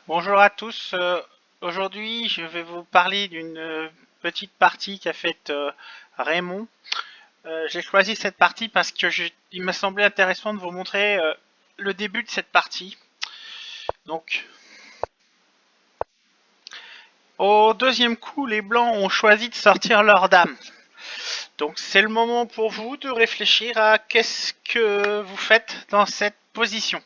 Bonjour à tous. Aujourd'hui, je vais vous parler d'une petite partie qu'a faite Raymond. J'ai choisi cette partie parce que il m'a semblé intéressant de vous montrer le début de cette partie. Donc, au deuxième coup, les blancs ont choisi de sortir leur dame. Donc, c'est le moment pour vous de réfléchir à qu'est-ce que vous faites dans cette position.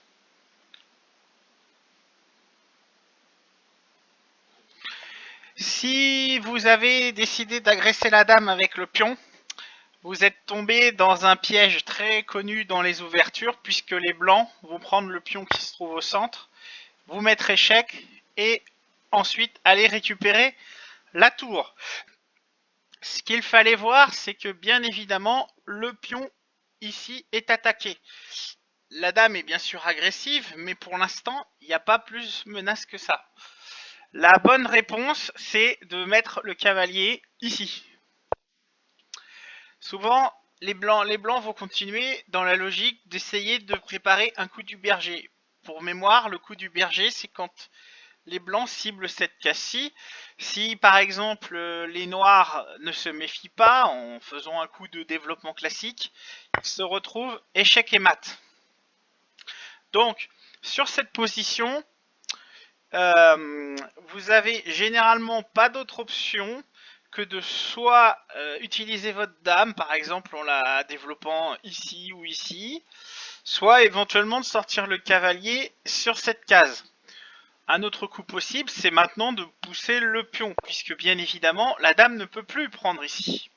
Si vous avez décidé d'agresser la dame avec le pion, vous êtes tombé dans un piège très connu dans les ouvertures, puisque les blancs vont prendre le pion qui se trouve au centre, vous mettre échec et ensuite aller récupérer la tour. Ce qu'il fallait voir, c'est que bien évidemment, le pion ici est attaqué. La dame est bien sûr agressive, mais pour l'instant, il n'y a pas plus menace que ça. La bonne réponse, c'est de mettre le cavalier ici. Souvent, les blancs vont continuer dans la logique d'essayer de préparer un coup du berger. Pour mémoire, le coup du berger, c'est quand les blancs ciblent cette case-ci. Si par exemple les noirs ne se méfient pas en faisant un coup de développement classique, ils se retrouvent échec et mat. Donc, sur cette position, vous avez généralement pas d'autre option que de soit utiliser votre dame, par exemple en la développant ici ou ici, soit éventuellement de sortir le cavalier sur cette case. Un autre coup possible, c'est maintenant de pousser le pion, puisque bien évidemment, la dame ne peut plus prendre ici.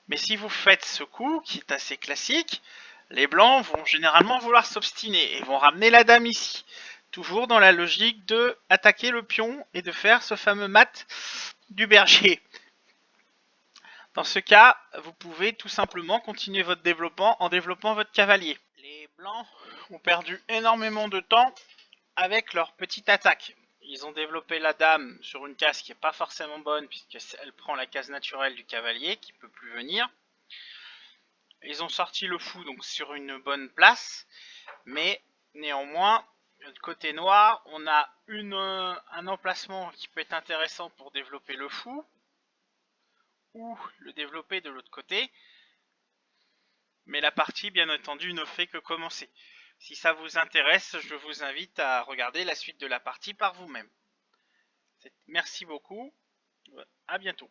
Mais si vous faites ce coup, qui est assez classique, les blancs vont généralement vouloir s'obstiner et vont ramener la dame ici. Toujours dans la logique de attaquer le pion et de faire ce fameux mat du berger. Dans ce cas, vous pouvez tout simplement continuer votre développement en développant votre cavalier. Les blancs ont perdu énormément de temps avec leur petite attaque. Ils ont développé la dame sur une case qui n'est pas forcément bonne puisqu'elle prend la case naturelle du cavalier qui ne peut plus venir. Ils ont sorti le fou donc sur une bonne place, mais néanmoins, côté noir, on a un emplacement qui peut être intéressant pour développer le fou, ou le développer de l'autre côté, mais la partie bien entendu ne fait que commencer. Si ça vous intéresse, je vous invite à regarder la suite de la partie par vous-même. Merci beaucoup, à bientôt.